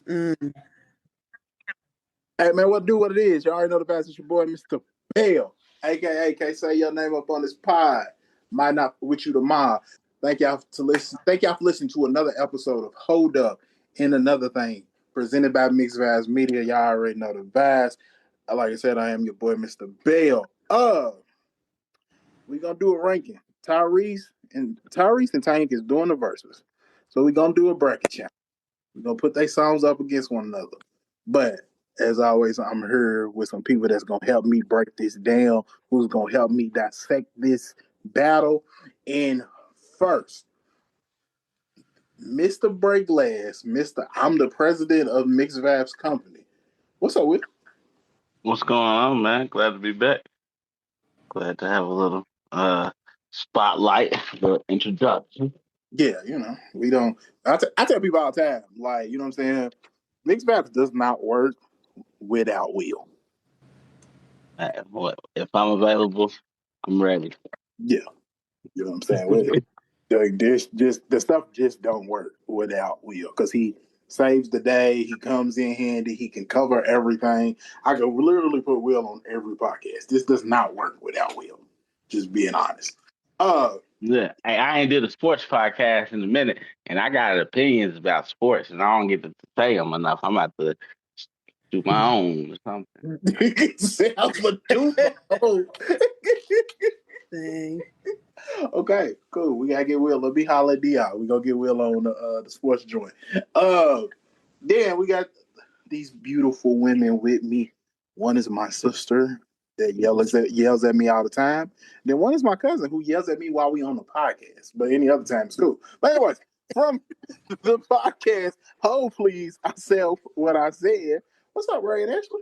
Mm. Hey man, what do what it is? You already know the best. It's your boy, Mr. Bell, aka can't say your name up on this pod. Might not with you tomorrow. Thank y'all for listening to another episode of Hold Up and Another Thing, presented by Mixed Vibes Media. Y'all already know the vibes. Like I said, I am your boy, Mr. Bell. We gonna do a ranking. Tyrese and Tank is doing the verses, so we gonna do a bracket challenge. We're gonna put their songs up against one another. But as always, I'm here with some people that's gonna help me break this down, who's gonna help me dissect this battle. And first, Mr. Break Glass, Mr. I'm the president of Mixed Vibes Company. What's up with? What's going on, man? Glad to be back. Glad to have a little spotlight for introduction. Yeah, we don't. I tell people all the time, like, you know what I'm saying? Mixed Vibes does not work without Will. What if I'm available? I'm ready. Yeah, you know what I'm saying? Like the stuff just don't work without Will because he saves the day. He comes in handy. He can cover everything. I could literally put Will on every podcast. This does not work without Will. Just being honest. Uh, Yeah, hey, I ain't did a sports podcast in a minute, and I got opinions about sports, and I don't get to say them enough. I'm about to do my own or something. sounds like two. Dang. Okay, cool. We gotta get Will. Let me holler at Dion. We gonna get Will on the sports joint. Then we got these beautiful women with me. One is my sister that yells at me all the time. Then one is my cousin who yells at me while we on the podcast. But any other time it's cool. But anyways, from the podcast, hold please, I said what I said. What's up, Ray and Ashley?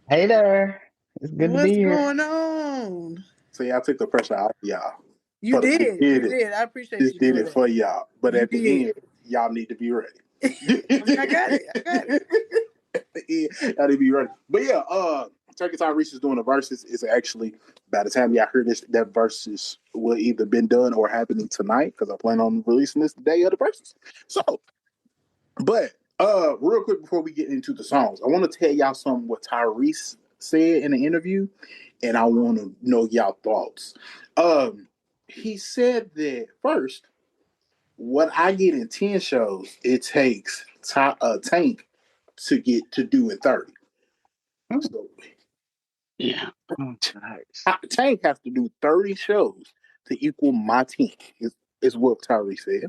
Hey there. It's good to be What's here. going on? So y'all took the pressure off y'all. You But we did. did You it. did. I appreciate Just you did doing it for y'all. But You at the did. end, y'all need to be ready. I got it. I got it. Y'all need to be ready. But yeah, Turkey Tyrese is doing the verses. Is actually by the time y'all hear this, that verses will either been done or happening tonight because I plan on releasing this the day of the verses. So, but real quick before we get into the songs, I want to tell y'all something what Tyrese said in the interview, and I want to know y'all thoughts. He said that first, what I get in 10 shows, it takes Tank to get to do in 30. So Yeah. Tank has to do 30 shows to equal my 10, is what Tyree said.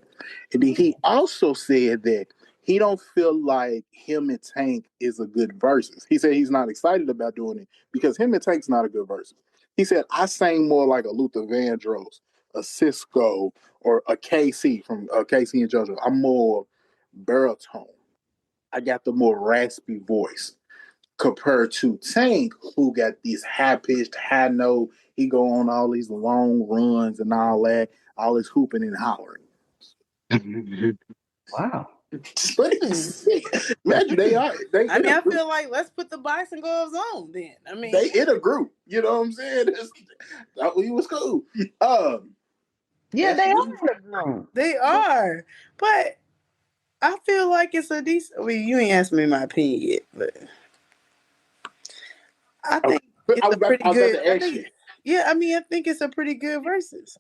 And then he also said that he don't feel like him and Tank is a good versus. He said he's not excited about doing it because him and Tank's not a good versus. He said, I sang more like a Luther Vandross, a Cisco, or a KC from KC and JoJo. I'm more baritone. I got the more raspy voice compared to Tank, who got these high pitched, high note. He go on all these long runs and all that, all this hooping and hollering. Wow. Imagine they are. They I in mean, a I group. feel like let's put the boxing gloves on then. I mean, They in a group. You know what I'm saying? He was cool. Yeah, they Ashley, are in a group. they are. But I feel like it's a decent. I mean, you ain't asked me my opinion yet, but I think it's a pretty I was about good. to ask you. Yeah, I mean, I think it's a pretty good versus.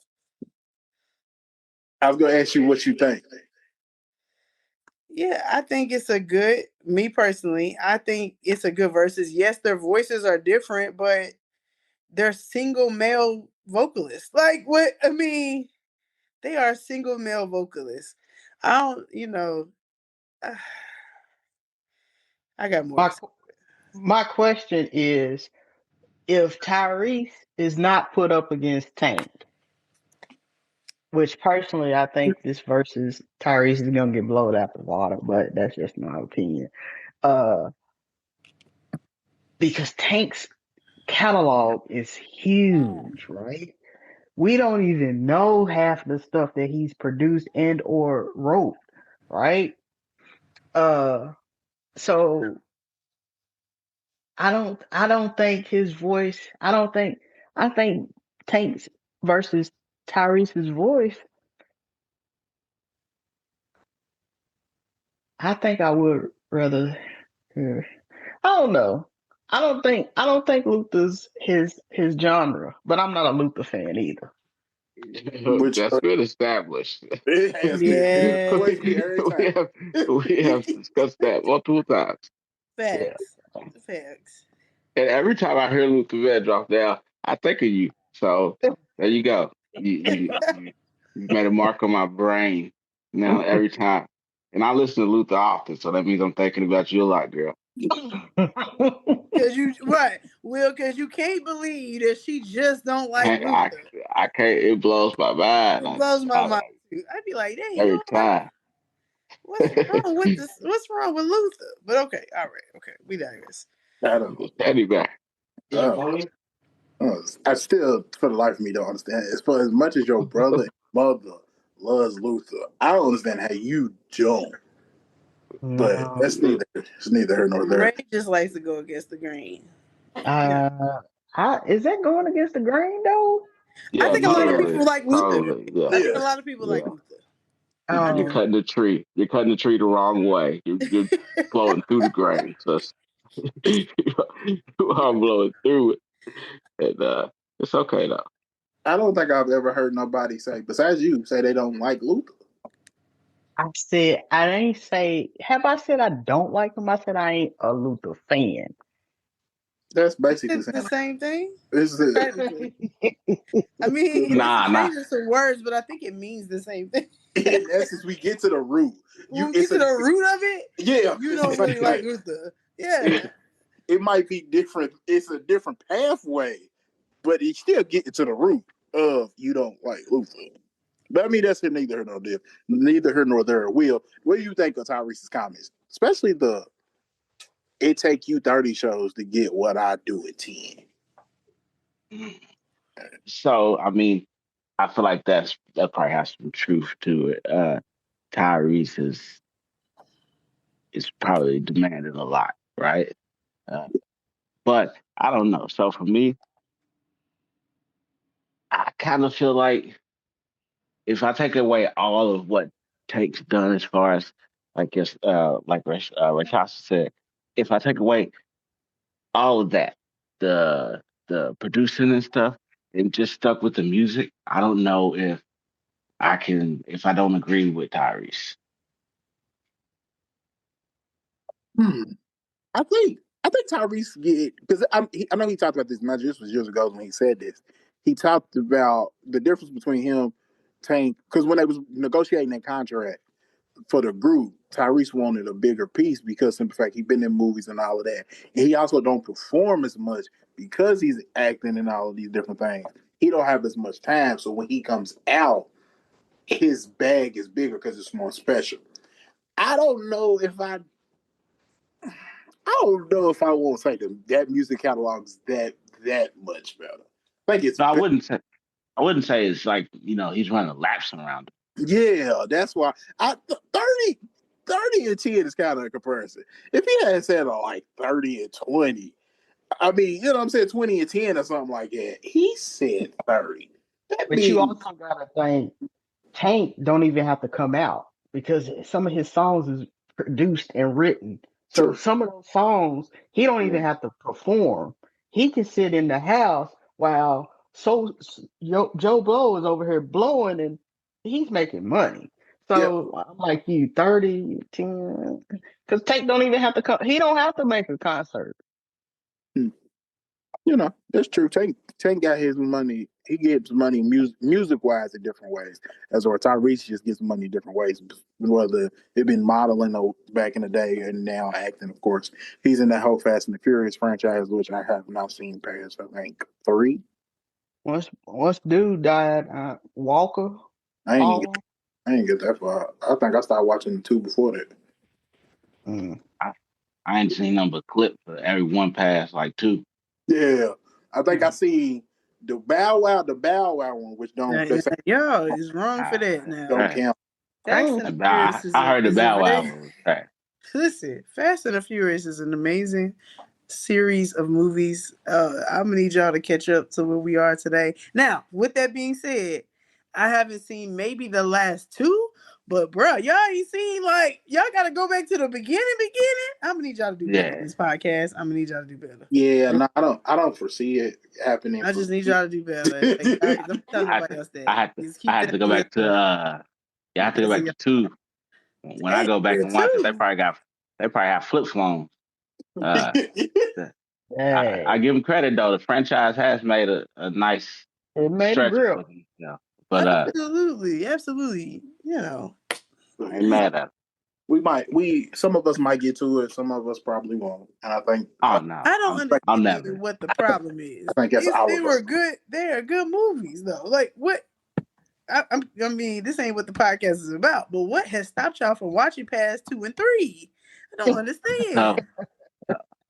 I was going to ask you what you think. Yeah, I think it's a good. Me personally, I think it's a good versus. Yes, their voices are different, but they're single male vocalists. Like what? I mean, they are single male vocalists. I don't. I got more My to say. my question is, if Tyrese is not put up against Tank, which personally I think this versus Tyrese is gonna get blown out the water, but that's just my opinion. Uh, because Tank's catalog is huge, right? We don't even know half the stuff that he's produced and or wrote, right? Uh, so I don't think his voice, I think Tank's versus Tyrese's voice, I think I would Rather, yeah. I don't know. I don't think Luther's his genre, but I'm not a Luther fan either. Which That's been established. it has been. It Yeah, always be every we time. have we have discussed that multiple times. Yeah. facts, facts. And every time I hear Luther Vandross now, I think of you. So there you go. You made a mark on my brain now every time. And I listen to Luther often, so that means I'm thinking about you a lot, girl. Cause you right, Will, cause you can't believe that she just don't like And Luther. I can't. It blows my mind. It blows my I mind like too. I'd be like, "Dang, you every don't like time. what's wrong with this? What's wrong with Luther?" But okay, all right, okay, we digress. I don't. Teddy bear. Uh, I still, for the life of me, don't understand. As much as your brother and mother loves Luther, I don't understand how you don't. But No. that's neither. It's neither here nor there. Ray just likes to go against the grain. Yeah, Uh, is that going against the grain though? I Yeah, think a lot of Yeah, people totally. like Luther. Totally. Yeah. I think a yeah. lot of people like Yeah. Luther. I You're do. Um, cutting the tree. You're cutting the tree the wrong way. You're blowing through the grain. So you are blowing through it. And it's okay though. I don't think I've ever heard nobody say, besides you, say they don't like Luther. I ain't say. Have I said I don't like him? I said I ain't a Luther fan. That's basically It's the saying same thing, this practically. I mean, it's Nah, nah. changing some words, but I think it means the same thing. in essence we get to the root. When we get to the root of it, Yeah, you it's the don't same really like thing. Luther. Yeah. It, it might be different. It's a different pathway, but it still getting to the root of you don't like Luther. But I mean, that's neither here nor there. Neither here nor there. Will, what do you think of Tyrese's comments? Especially the "it take you 30 shows to get what I do in 10." So I mean, I feel like that probably has some truth to it. Tyrese is probably demanding a lot, right? Uh, but I don't know. So for me, I kind of feel like if I take away all of what Take's done as far as like Rashasa said, if I take away all of that, the producing and stuff, and just stuck with the music, I don't know if I don't agree with Tyrese. Hmm. I think Tyrese get because I know he talked about this. Not just was years ago when he said this. He talked about the difference between him, Tank, because when they was negotiating that contract for the group, Tyrese wanted a bigger piece because in fact he'd been in movies and all of that. And he also don't perform as much because he's acting and all of these different things. He don't have as much time. So when he comes out, his bag is bigger because it's more special. I don't know if I don't know if I won't say that music catalog's that much better. I think it's No, better. I wouldn't say it's like he's running laps around Yeah, that's why 30 and 10 is kind of a comparison. If he had said like 30 and 20, I mean, you know what I'm saying, 20 and 10 or something like that. He said 30. That but you means also gotta think Tank don't even have to come out because some of his songs is produced and written. So true. some of those songs he don't even have to perform. He can sit in the house while Joe Blow is over here blowing and he's making money. Yeah. So I'm like you 30, 10, because Tank don't even have to come. He don't have to make a concert. Hmm. You know, that's true. Tank got his money. He gets money music wise in different ways. As or Tyrese just gets money different ways. Whether it been modeling back in the day and now acting, of course. He's in that whole Fast and the Furious franchise, which I have not seen past, I think, three. Once dude died, Walker, I ain't even get, Paul. I ain't get that far. I think I started watching the two before that. Mm. I, I ain't seen number clip for every one pass like two. Yeah. I think I see the Bow Wow one, which Now, don't now, that's y'all is wrong for Ah, that. Now, don't right. count. Fast Dang. and the Furious I heard the is a Bow Wow very one was trash. listen. Fast and the Furious is an amazing series of movies. I'm gonna need y'all to catch up to where we are today. Now, with that being said, I haven't seen maybe the last two, But bro, y'all ain't seen like y'all gotta go back to the beginning. I'm gonna need y'all to do better on Yeah. this podcast. I'm gonna need y'all to do better. Yeah, no, I don't foresee it happening I for just need me. y'all to do better. Like, don't tell I had nobody to else that. I had to Just I keep had that to go to back to yourself. I Keep have to that go to back yourself. to two. When I Damn, go back and watch it, too. they probably have flip phones. Uh the- I Hey, give them credit though. The franchise has made a nice it made a stretch grip. for them, you know. But Absolutely, absolutely. You know, I ain't mad at it. Some of us might get to it, some of us probably won't. And I think Oh no. I don't I'll understand never. what the problem is. I think that's It's our they vote. were good. They are good movies though. Like what? I mean, this ain't what the podcast is about. But what has stopped y'all from watching past 2 and 3? I don't So understand.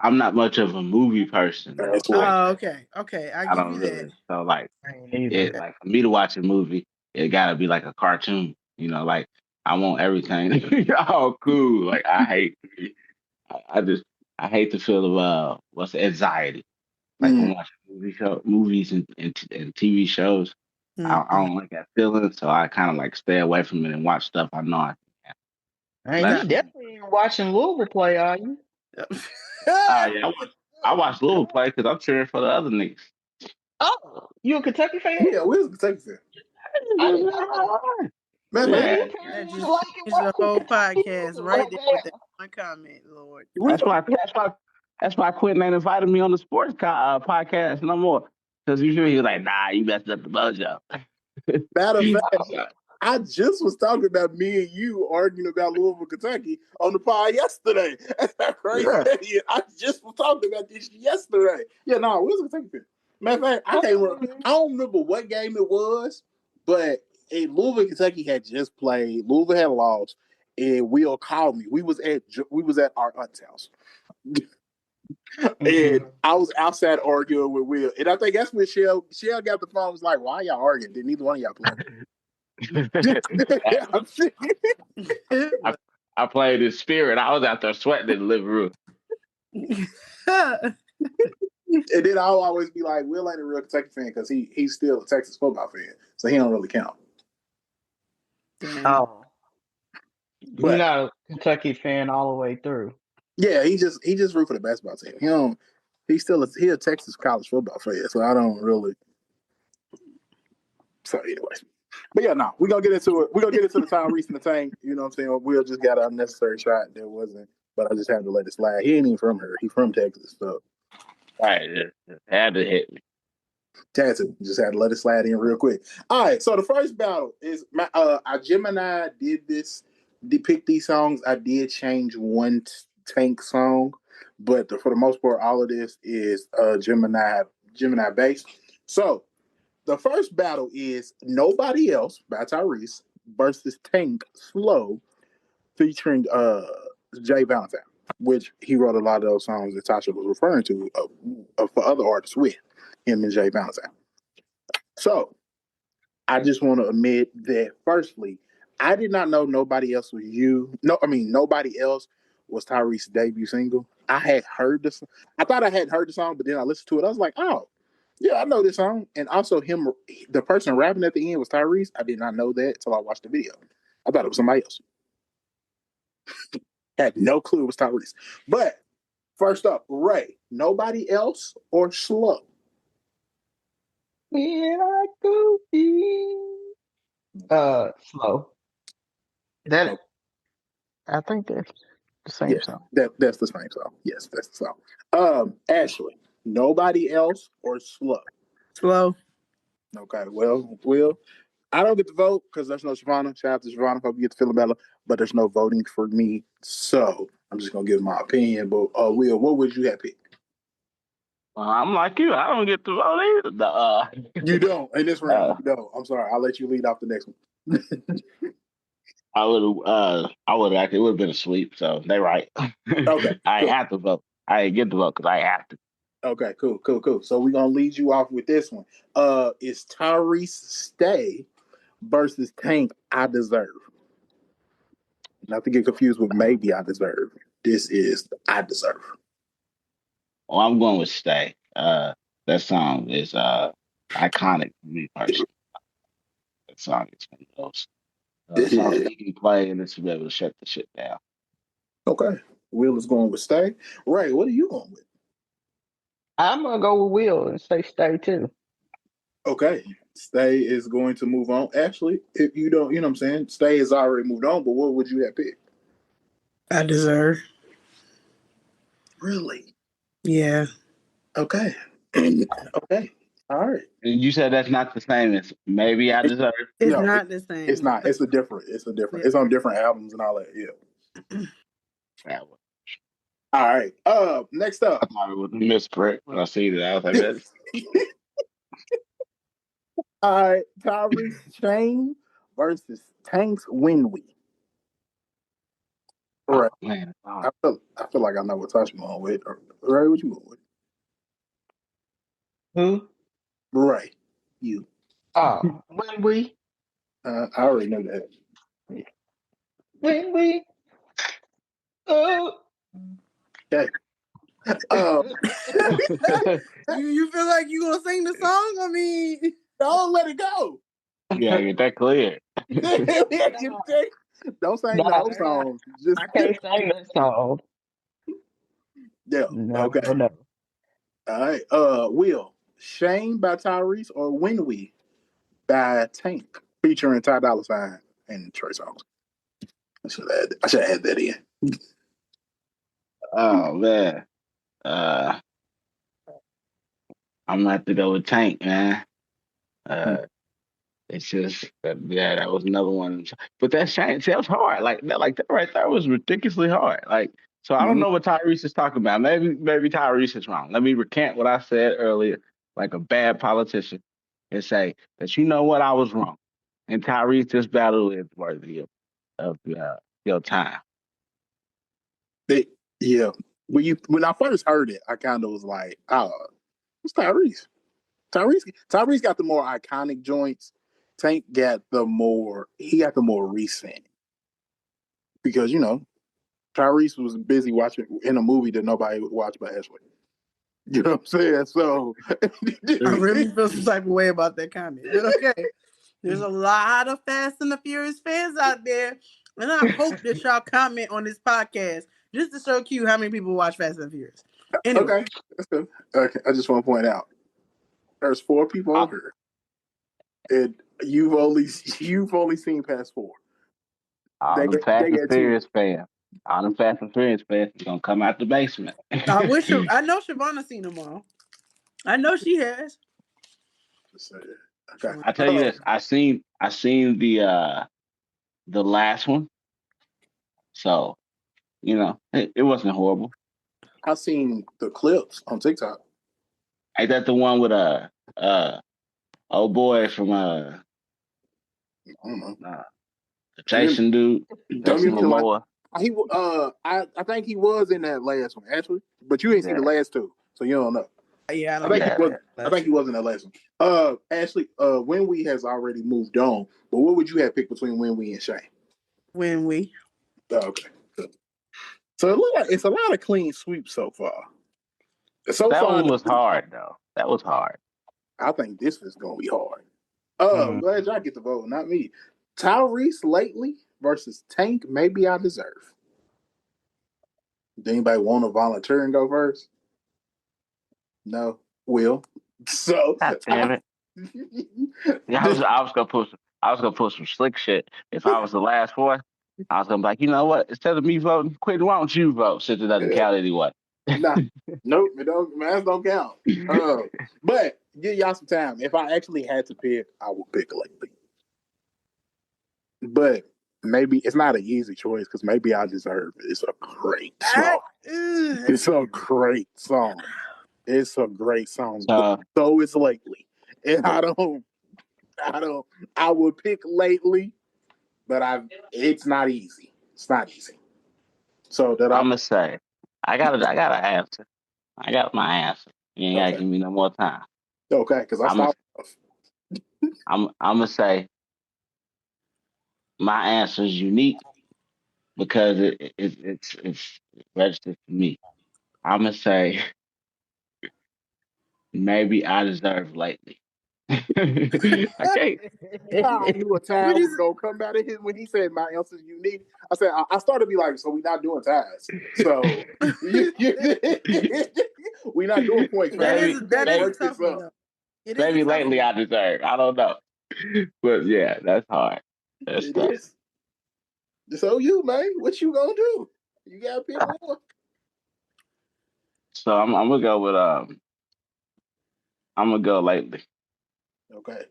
I'm not much of a movie person though. That's what. Like Oh, okay, okay. I I give don't you that. really so like I ain't either. it Okay. like for me to watch a movie, it gotta be like a cartoon. You know, like I want everything to be all cool. Like I just I hate to feel of what's the anxiety. Like Mm, when watching movies and TV shows. I Mm-mm. don't like that feeling, so I kind of like stay away from it and watch stuff I know I can. Man, Unless you it's definitely ain't watching Louisville play, are you? yeah, I watch Louisville play because I'm cheering for the other niggas. Oh, you a Kentucky fan? yeah, we'll take that. I didn't know that. Matter of Well, fact, you Yeah, That apparently just like it changed the worse than whole Kentucky. podcast My right there with bad. that one comment, Lord. we that's why Quentin ain't invited me on the sports podcast no more. Because usually he was like, nah, you messed up the mojo. matter of fact, I'm like, I just was talking about me and you arguing about Louisville, Kentucky on the pod yesterday. That's crazy. yeah. I just was talking about this yesterday. Yeah, no, we was a Kentucky fan. Matter of fact, I can't remember. I don't remember what game it was, but Louisville, Kentucky had just played. Louisville had lost, and Will called me. We was at our aunt's house, and Mhm. I was outside arguing with Will, and I think that's when Shell got the phone. Was like, "Why y'all arguing? Did neither one of y'all play?" I, I played in spirit. I was out there sweating in the living room. And then I'll always be like, Will ain't a real Kentucky fan because he's still a Texas football fan, so he don't really count. Damn. Oh, you're But not a Kentucky fan all the way through. yeah, he just root for the basketball team. He don't. He a Texas college football fan, so I don't really. So anyways, but yeah, no, we're gonna get into it. We're gonna get into the Tyrese and the Tank. You know what I'm saying? Will just got an unnecessary shot that wasn't, but I just had to let it slide. He ain't even from here. He from Texas, so Right, it had to hit me. Tacit just had to let it slide in real quick. All right, so the first battle is my I Gemini did this depict these songs. I did change one Tank song, but for the most part, all of this is Gemini based. So the first battle is Nobody Else by Tyrese versus Tank Slow featuring Jay Valentine, which he wrote a lot of those songs that Tasha was referring to for other artists with him and Jay Valentine. So I just want to admit that firstly, I did not know Nobody Else was you. No, I mean Nobody Else was Tyrese's debut single. I had heard this. I thought I hadn't heard the song, but then I listened to it. I was like, oh, yeah, I know this song. And also him, the person rapping at the end was Tyrese. I did not know that until I watched the video. I thought it was somebody else. Had no clue it was Tyrese. But first up, Ray. Nobody Else or Slow? When I go deep. Slow. That I think that's the same Yeah, song. that's the same song. Yes, that's the song. Ashley, Nobody Else or Slow? Slow. Okay, well, Will, I don't get to vote because there's no Shavana. Shout out to Shavana. Hope you get to feel better. But there's no voting for me, so I'm just gonna give my opinion. But Will, what would you have picked? I'm like you. I don't get to vote either. You don't in this round. Uh, You don't. I'm sorry. I'll let you lead off the next one. I would actually it would have been a sweep. So they right. Okay, I cool. have to vote. I ain't get to vote because I have to. Okay, cool. So we're gonna lead you off with this one. It's Tyrese Stay versus Tank I Deserve. Not to get confused with Maybe I Deserve. This is I Deserve. Well, I'm going with Stay. That song is iconic for me personally. That song is one of those. Songs that he can play and to be able to shut the shit down. Okay. Will is going with stay. Ray, what are you going with? I'm gonna go with Will and say stay too. Okay. Stay is going to move on. Actually, if you don't, you know what I'm saying? Stay has already moved on, but what would you have picked? I deserve. Really? Yeah. Okay. Okay. All right. And you said that's not the same as maybe I deserve. It's No, not the it's same. not. It's a different. It's a Yeah. different. It's on different albums and all that. Yeah. That one. All right. Next I up. thought it was a misprint when I see that. I was like, that's All right. Tyrese Chain versus Tank's When We. All oh right. man. I feel like I know what Tasha going with. Ray, what you going with? Who? Ray, you. Oh, when we, I already know that. when we, oh. Okay. Uh, You feel like you gonna sing the song? I mean, don't let it go. Yeah, get that clear. Don't sing the Nah, whole song. Just I can't sing that song. yeah. No, Okay. no, no. All right. Will Shame by Tyrese or When We by Tank featuring Ty Dolla Sign and Trey Songz. I should add that in. Oh man. Uh I'm gonna have to go with Tank, man. Uh it's just yeah, that was another one. But that Shane, that was hard. Like that right there was ridiculously hard. Like so I don't Mhm. know what Tyrese is talking about. Maybe Tyrese is wrong. Let me recant what I said earlier, like a bad politician, and say that you know what I was wrong. And Tyrese, this battle is worthy of your time. They- yeah. When I first heard it, I kind of was like, oh, it's Tyrese. Tyrese got the more iconic joints. Tank got the more recent because Tyrese was busy watching in a movie that nobody would watch but Ashley. You know what I'm saying? So I really feel some type of way about that comment. But okay, there's a lot of Fast and the Furious fans out there, and I hope that y'all comment on this podcast just to show Q how many people watch Fast and the Furious. Anyway, okay, that's good. Okay, I just want to point out there's 4 people Uh, on here, and you've only seen past 4. all They them Fast they and got 10. Furious fans, all them Fast and Furious fans is gonna come out the basement. I know Shavonna's seen them all. I know she has. Just saying. Okay. I tell you this, I seen the last one, so it wasn't horrible. I've seen the clips on TikTok. Ain't that the one with old boy from I don't know. uh the Don't Jason dude, don't Jason get me like Momoa? I think he was in that last one actually, but you ain't seen the Yeah, last 2, so you don't know. Yeah, I I don't think he know. yeah. was. I think he was in that last one. Ashley, When We has already moved on, but what would you have picked between When We and Shane? When we Oh, okay. Good. So it look like it's a lot of clean sweeps so far. So That far, one was hard though. That was hard. I think this is going to be hard. I'm Mm. glad y'all get the vote, not me. Tyrese lately versus Tank. Maybe I deserve. Does anybody want to volunteer and go first? No. Will. So God damn it! Yeah, I was gonna put some slick shit. If I was the last one, I was gonna be like, you know what? Instead of me voting, quit. Why don't you vote? Since it doesn't count anyway. nah, nope, it don't. Math don't count. But give y'all some time. If I actually had to pick, I would pick lately. But maybe it's not an easy choice because maybe I deserve it. It's a great song. It's a great song. It's a great song. But So so is lately. And I don't I would pick lately, but it's not easy. It's not easy. So that I'm I gonna say, I got an answer. I got my answer. You ain't gotta okay. give me no more time. Okay, because I I'm gonna stopped. I'm gonna say my answer is unique because it's registered for me. I'm gonna say maybe I deserve lately. I can't. I knew a tie What was is gonna come out of his when he said my answer's unique. I said I started to be like, so we not doing ties. So we not doing point maybe, five. We that can't is a maybe, break this tough one up. though. It is a maybe tough lately one. I deserve. I don't know, but yeah, that's hard. That's It tough. is. So you, man, what you gonna do? You gotta pick one. So I'm gonna go with I'm gonna go lately. Okay.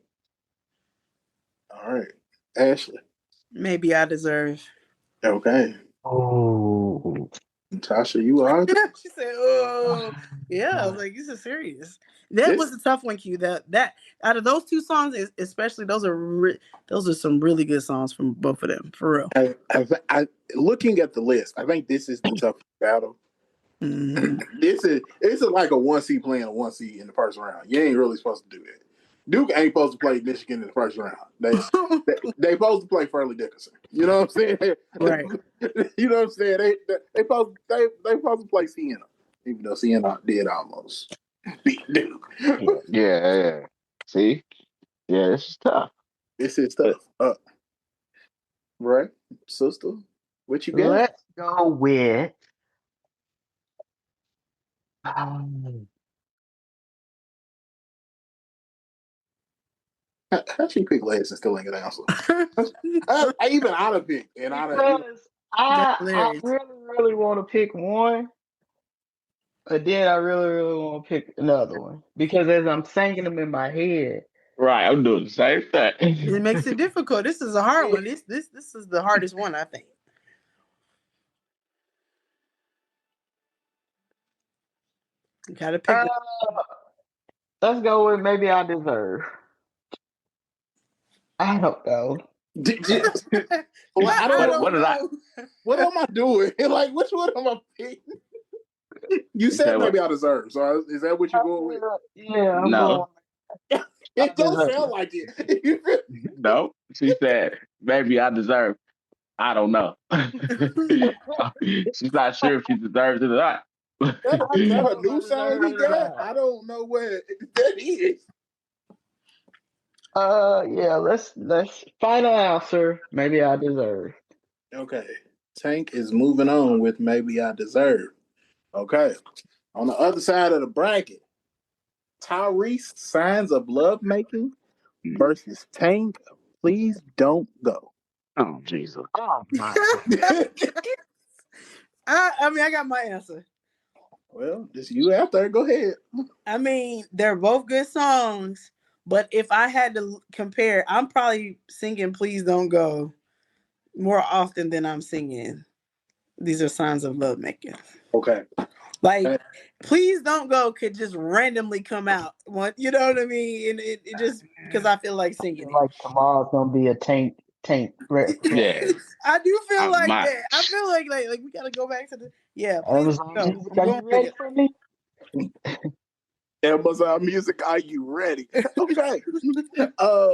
All right. Ashley. Maybe I deserve. Okay. Oh. Tasha, you are She said, "Oh, yeah." I was like, "This is serious." That was this a tough one, Q. That out of those two songs, especially those are some really good songs from both of them, for real. I looking at the list, I think this is the toughest battle. Hmm. It's like a 1C playing a 1C in the first round. You ain't really supposed to do that. Duke ain't supposed to play Michigan in the first round. They supposed to play Fairleigh Dickinson. You know what I'm saying? Right. You know what I'm saying? They supposed to play Siena, even though Siena did almost beat Duke. Yeah, yeah. See, yeah, this is tough. This is But tough. Right, sister, what you got? Let's go with. Um, How she pick last and still ain't gonna answer? I even I'd have picked, and I'd have even. because That's I hilarious. really want to pick one, but then I really want to pick another one because as I'm singing them in my head, right, I'm doing the same It thing. makes it difficult. This is a hard yeah, one. This is the hardest one, I think. You gotta pick one. uh, let's go with maybe I deserve. I don't know. Like, I don't I know don't What did I? know. what am I doing. Like, which one am I picking? You You say said what? maybe I deserve. So is that what you're going with? Yeah, I'm No, going. I It don't deserve. sound like it. no. She said maybe I deserve. I don't know. She's not sure if she deserves it or not. I Is don't that a know if I new song deserve he it or got? not. I don't know what that is. Yeah, let's final answer. Maybe I deserve. Okay. Tank is moving on with maybe I deserve. Okay. On the other side of the bracket, Tyrese signs of love making versus Tank. Please don't go. Oh Jesus! Oh my god. I mean, I got my answer. Well, just you out there. Go ahead. I mean, they're both good songs, but if I had to compare, I'm probably singing "Please Don't Go" more often than I'm singing "These Are Signs of Love Making." Okay. Like, "Please Don't Go" could just randomly come out. You know what I mean? And it just because I feel like I feel singing it. like tomorrow's gonna be a tank Yeah, festival. I do feel like my that. I feel like we gotta go back to the Please Amazon don't go. Music, I'm are going you with ready for me? Amazon Music, are you ready? Okay. it. Uh,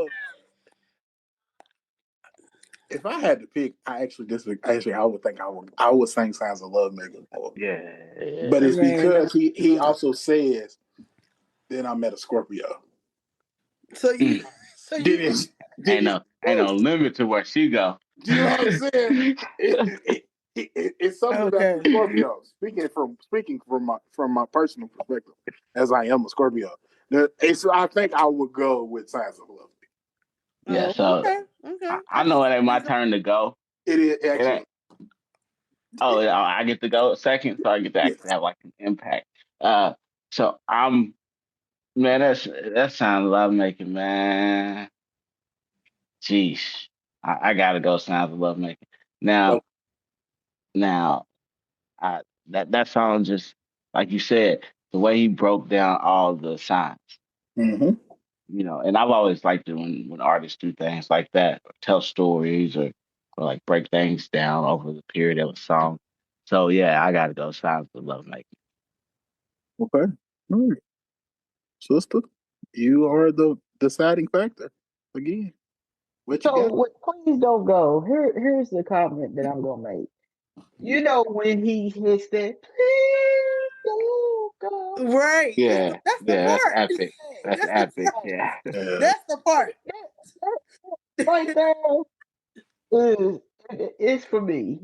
if I had to pick, I actually disagree. Actually, I would think I would sing "Signs of Love" Making more. But Yeah. it's Okay, no, because he no. also says, "Then I met a Scorpio." So you, mm, so you, Did it? Did it? ain't no limit to where she go. Do you know what I'm saying? It's something about the okay. Scorpio. Speaking from my personal perspective, as I am a Scorpio, I think I would go with "Signs of Love." Yeah, Oh, so okay, okay. I know it ain't my turn to go. It is It actually. ain't. Oh, yeah, I get to go second, so I get to actually Yes. have like an impact. Uh, so I'm man. That sounds love making, man. Jeez, I gotta go. Sounds love making. So, Now, now, I that song just like you said, the way he broke down all the signs. mhm. And I've always liked it when artists do things like that, or tell stories or like break things down over the period of a song. So yeah, I gotta go. Sounds of love making. Okay. All right. Sister, you are the deciding factor. Again, what you So got? what, please don't go. Here's the comment that I'm gonna make. You know when he hits that please don't go. Right. Yeah, That's the yeah, that's part. epic. That's That's the epic. part. Yeah. That's the part. Right there is it's for me.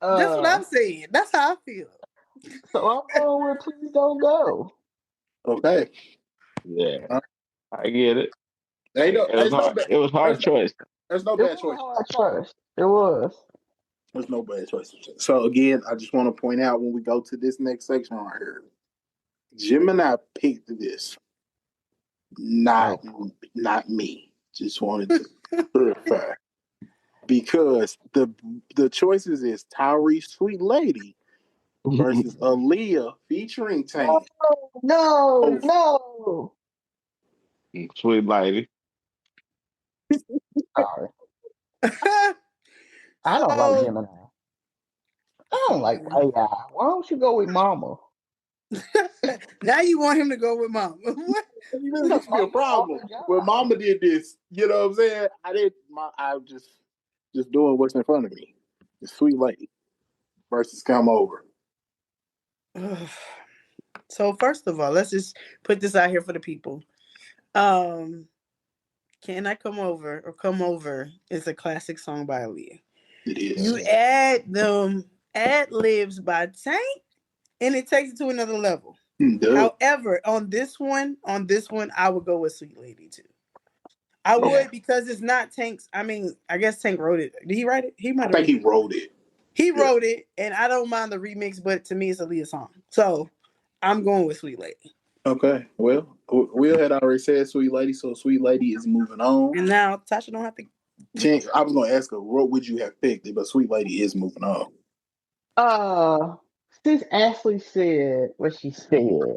That's what Uh, I'm saying. That's how I feel. so I'm going with Please Don't Go. Okay. Yeah. Uh, I get it. ain't no, It was there's no hard. bad, It was hard there's no, choice. there's no It bad was a choice. hard choice. It was. There's no bad choices. So again, I just want to point out when we go to this next section right here, Gemini picked this, not Okay. not me. Just wanted to clarify because the choices is Tyrese Sweet Lady versus Aaliyah featuring No, Tank. no, Oh, no. Sweet lady. Sorry. I don't like So Gemini. I don't like AI. Why don't you go with Mama? now you want him to go with mom. What? it really Because used to be a Mama do all problem the when job. Mama did this. You know what I'm saying? I was just doing what's in front of me. The Sweet Lady versus Come Over. So first of all, let's just put this out here for the people. Um, Can I Come Over or Come Over is a classic song by Aaliyah. It is. You add them ad libs by Tank, and it takes it to another level. Duh. However, on this one, I would go with Sweet Lady too. I Yeah. would because it's not Tank's. I mean, I guess Tank wrote it. Did he write it? He I might have think written he it. wrote it. He Yeah. wrote it, and I don't mind the remix, but to me, it's a Leah song. So I'm going with Sweet Lady. Okay. Well, Will had already said Sweet Lady, so Sweet Lady is moving on. And now Tasha don't have to. I was going to ask her, what would you have picked? But Sweet Lady is moving on. Uh, since Ashley said what she said,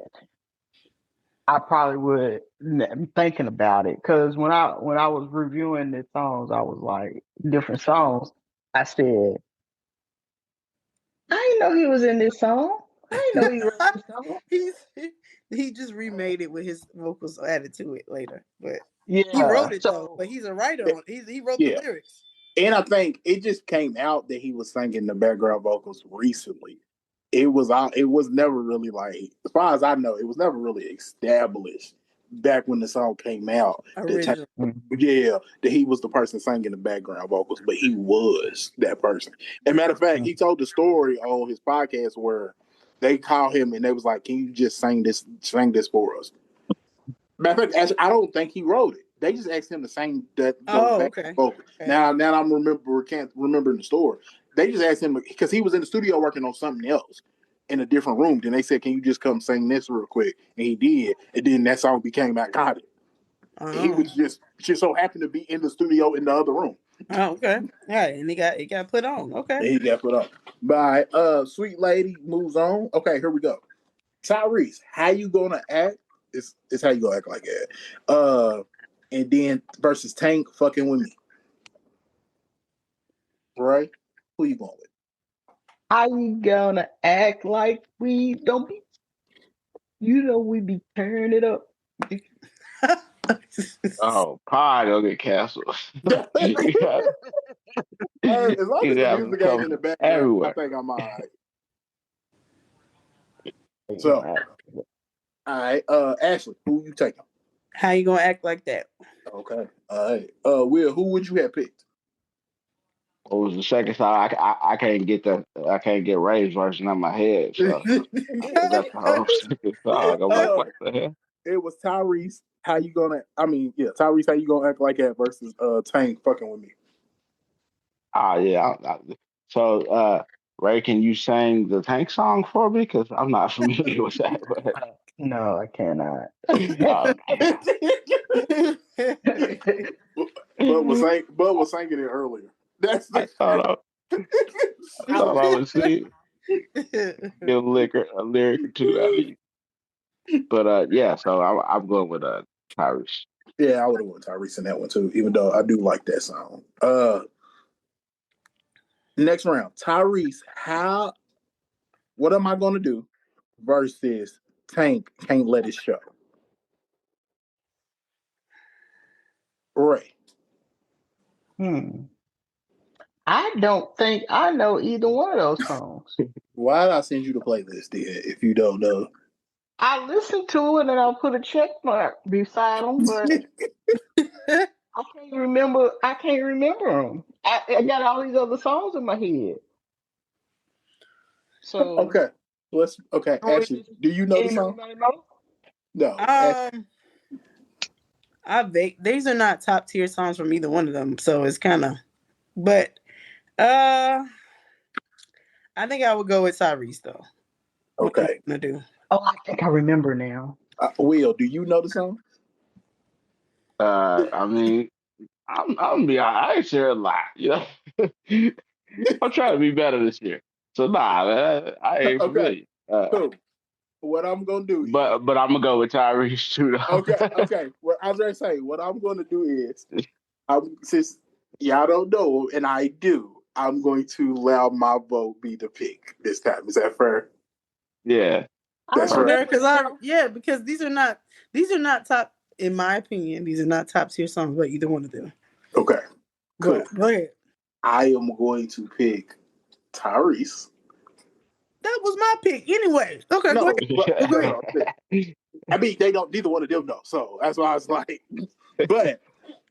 I probably would. I'm thinking about it because when I was reviewing the songs, I was like different songs. I said I didn't know he was in this song. I didn't know he wrote this song. He's he just remade it with his vocals added to it later, but he Yeah. wrote it though. So But he's a writer on. He wrote the Yeah. lyrics. And I think it just came out that he was singing the background vocals recently. It was never really like, as far as I know, it was never really established back when the song came out that Original. yeah, that he was the person singing the background vocals, but he was that person. And matter of fact, he told the story on his podcast where they called him and they was like, "Can you just sing this for us?" Matter of fact, I don't think he wrote it. They just asked him to sing those Oh, back okay. vocals. Okay. Now I'm can't remembering the story. They just asked him because he was in the studio working on something else in a different room. Then they said, "Can you just come sing this real quick?" And he did. And then that song became iconic. He Oh. was just so happened to be in the studio in the other room. Oh, okay. Yeah, and it got put on. Okay. And he got put up. By Sweet Lady moves on. Okay, here we go. Tyrese, how you gonna act? Is how you gonna act like that. And then versus Tank fucking with me. Right? Who you going with? how you gonna act like we don't be? You know we be turning it up. Oh, pie gonna get canceled. you got Hey, as long you as the got some music ain't coming in the from background, I everywhere. think I'm all right. You know, So, all right, Ashley, who you taking? How you gonna act like that? Okay, all right. Will, who would you have picked? What was the second song? I can't get Ray's version out my head, so I forgot the whole second song. I'm like, uh, what the hell? it was Tyrese. How you gonna? I mean, yeah, Tyrese. How you gonna act like that versus Tank fucking with me? Oh yeah. So Ray, can you sing the Tank song for me? Because I'm not familiar with that. But no, I cannot. oh Bud was singing it earlier. That's I the. thought I thought I would see get a lyric or two out of you. But yeah, so I'm going with Tyrese. Yeah, I would have went Tyrese in that one too, even though I do like that song. Next round, Tyrese, what am I gonna do versus Tank can't let it show. Ray. Hmm. I don't think I know either one of those songs. Why did I send you the playlist, dear, if you don't know? I listened to it and I'll put a check mark beside them, but I can't remember. I can't remember them. I got all these other songs in my head. So, Okay. Okay. Ashley, do you know the song? anybody know? No. um, these are not top tier songs from either one of them, so it's kind of. But uh, I think I would go with Tyrese though. What am Okay. I gonna do? Oh, I think I remember now. Will, do you know the song? I mean, I'm gonna be honest, I ain't share a lot, you know. I'm trying to be better this year. So nah, man, I ain't Okay. familiar. Cool. What I'm gonna do is But I'm gonna go with Tyrese too okay. though. Okay. What I was gonna say, what I'm gonna do is, since y'all don't know and I do, I'm going to allow my vote be the pick this time. Is that fair? Yeah. That's That's fair. fair because these are not top in my opinion. These are not top tier songs, but either one of them. Okay. Cool. But go ahead. I am going to pick Tyrese. That was my pick anyway. Okay, go No, ahead. but Go ahead. I mean they don't. Neither one of them know. So that's why I was like. But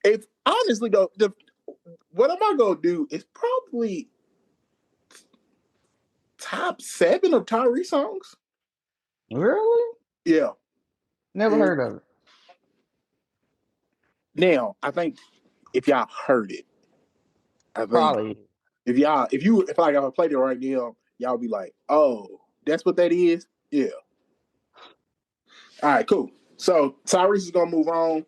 if honestly though, what am I gonna do is probably top 7 of Tyrese songs. Really? Yeah. Never And heard of it. now I think if y'all heard it, I think Probably. if like I played it right now, y'all be like, oh, that's what that is. Yeah. All right, cool. So Tyrese is gonna move on.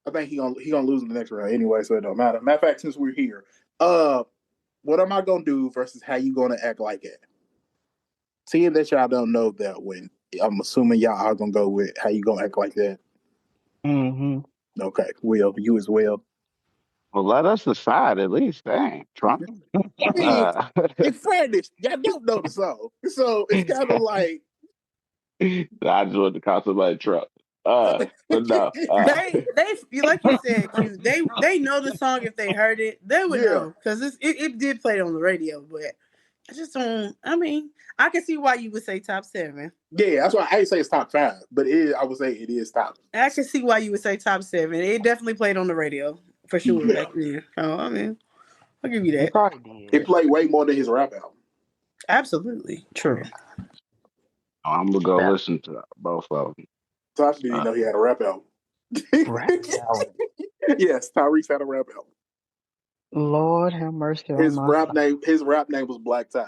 I think he gonna lose in the next round anyway, so it don't matter. Matter of fact, since we're here, what am I gonna do versus how you gonna act like it? Seeing that y'all don't know that when I'm assuming y'all are gonna go with how you gonna act like that. Mm-hmm. Okay, Will, you as well. Well, let us decide at least. Dang, Trump. I mean, Uh, in fairness, y'all don't know the song, so it's kind of like. I just want to call somebody Trump. But no. They like you said, Q. They know the song if they heard it. They would Yeah, know because it did play on the radio. But I just don't. I mean, I can see why you would say top 7. yeah, that's why I didn't say it's top 5, but I would say it is top. I can see why you would say top 7. It definitely played on the radio for sure Yeah, back then. Oh, I mean, I'll give you It that. probably it did. played way more than his rap album. Absolutely true. I'm gonna go That listen to both of them. Tyrese didn't know he had a rap album. rap album. Yes, Tyrese had a rap album. Lord have mercy on my soul. His rap name was Black Tie.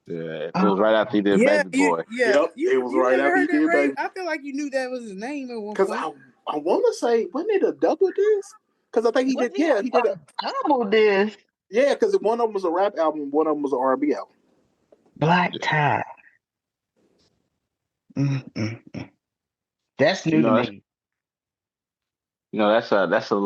Yeah, it was right after he Oh, did Yeah, Baby Boy. Yep, it was You right never after he heard that, did Ray? Baby. I feel like you knew that was his name at one Because point. I want to say, wasn't it a double disc? Because I think he was did. it Yeah, he did a double disc? yeah, because one of them was a rap album, one of them was an R&B album. Black Yeah. tie. Mm-mm-mm. That's You new to know, me. that's a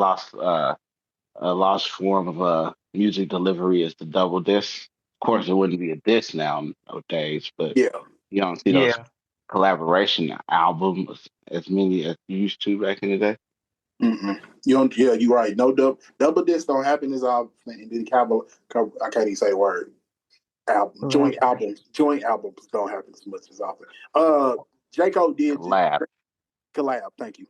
lost form of music delivery is the double disc. Of course, it wouldn't be a disc nowadays, but Yeah. you don't see those Yeah. collaboration albums as many as you used to back in the day. Mm-mm. You don't. Yeah, you're right. No double disc don't happen as often. And then I can't even say the word. Collaboration. Joint albums don't happen as much as often. Uh, J Cole did Collab. collab. Thank you.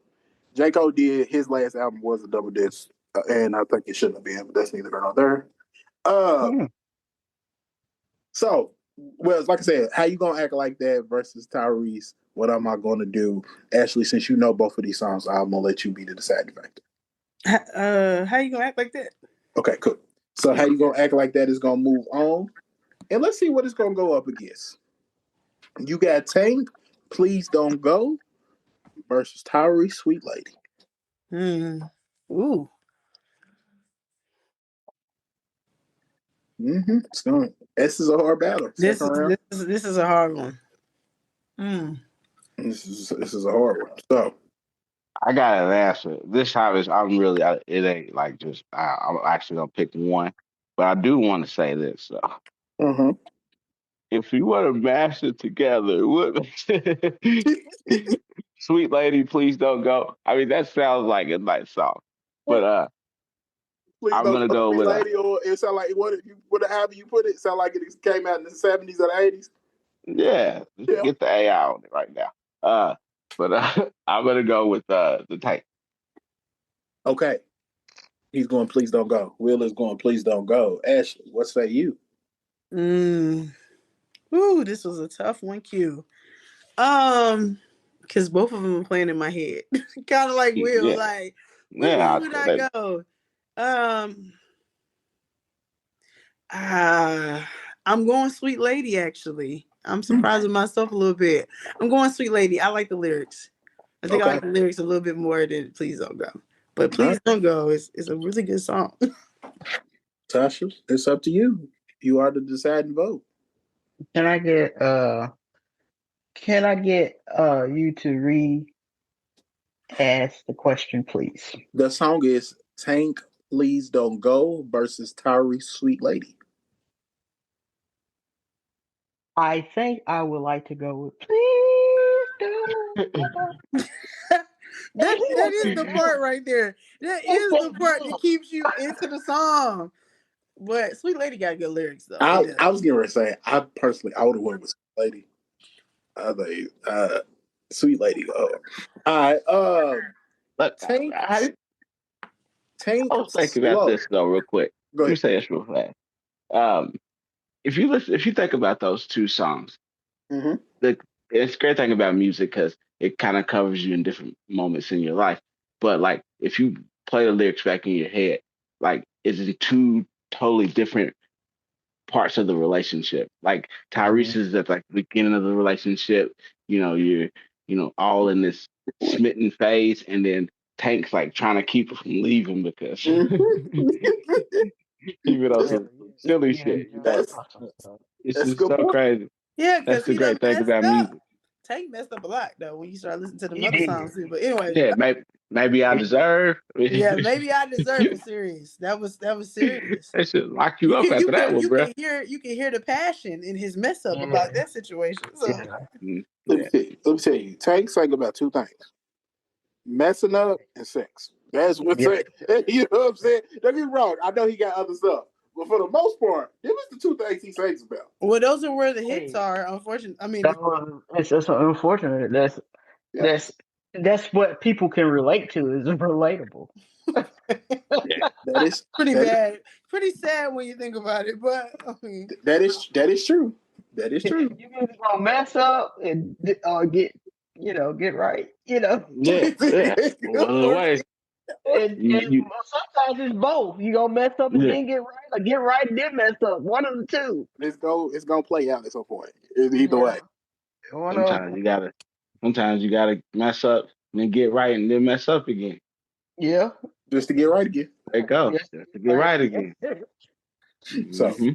J Cole did his last album was a double disc, and I think it shouldn't have been, but that's neither here nor there. Uh, Mm. so well, like I said, how you gonna act like that versus Tyrese? What am I gonna do? Ashley, since you know both of these songs, I'm gonna let you be the deciding factor. How you gonna act like that? Okay, cool. So how you gonna act like that is gonna move on, and let's see what it's gonna go up against. You got Tank, Please Don't Go versus Tyrese, Sweet Lady. Ooh, It's going. This is a hard battle. Second round. this is a hard one. Hmm. This is a hard one. So. I got an answer. This time is it ain't like just I'm actually gonna pick one, but I do want to say this. So, Uh-huh. if you want to mash it together, what Sweet Lady, Please Don't Go. I mean, that sounds like a nice song, but Please I'm don't gonna go, go Sweet with Lady, or it sound like however you put it, it sound like it came out in the 70s or the 80s. Yeah, just Yeah. get the AI on it right now. But I'm gonna go with the Tank. Okay. He's going, please don't go. Will is going, please don't go. Ashley, what say you? Mm. Ooh, this was a tough one, Q. Because both of them are playing in my head. Kind of like Will, Yeah, like, which one yeah. would I go? Um, uh, I'm going Sweet Lady, actually. I'm surprising myself a little bit. I'm going Sweet Lady. I like the lyrics. I think I Okay. like the lyrics a little bit more than Please Don't Go. But All right. Please Don't Go is a really good song. Tasha, it's up to you. You are the deciding vote. Can I get you to re-ask the question, please? The song is Tank, Please Don't Go versus Tyrese, Sweet Lady. I think I would like to go with please don't go. That He that wants is to the jump. part right there. That It's is the that part that jump. keeps you into the song. But Sweet Lady got good lyrics though. It I does. was getting ready to say, I would have went with Sweet Lady. I think Sweet Lady. Oh. All right. Look, Tank, I Tank, was thinking about slow. this though, real quick. Go Let me ahead. say this real fast. Um, if you think about those two songs, Mm-hmm. the it's a great thing about music because it kind of covers you in different moments in your life. But like, if you play the lyrics back in your head, like, is it two totally different parts of the relationship? Like Tyrese is at like the beginning of the relationship, you're all in this smitten phase, and then Tank's like trying to keep her from leaving because even though Yeah, some silly yeah, shit. That's about some stuff. It's that's a just good so point. crazy. Yeah, That's because the he done great thing messed about up. music. Tank messed up a lot though when you start listening to the He other did. songs too. But anyway, Yeah, maybe I deserve. yeah, They maybe I deserve it. Serious. That was serious. should lock you You up can you after can that one, you bro. can hear the passion in his mess up Yeah, about that situation. So yeah. Let me Yeah, tell you. Let me tell you. Tank sang about two things: messing up and sex. That's what Yep. Tank. You know what I'm saying? Don't get me wrong. I know he got other stuff, but for the most part, them is the two things he sings about. well, those are where the hits Hey, are. Unfortunately, I mean, that was it's unfortunate. Yeah. That's that's what people can relate to is relatable. yeah. That is pretty that bad, pretty sad when you think about it. But I mean, that is true. That is You true. either gonna mess up and or get right, Yeah, yeah. One of the ways and you, sometimes it's both. You gonna mess up and yeah, then get right, or get right and then mess up. One of the two. It's gonna play out at some point. Either way, Yeah, one of sometimes them. you gotta mess up and then get right and then mess up again. Yeah, just to get right again. There you go. yes, Just to get right. right Yeah. again. So Hmm.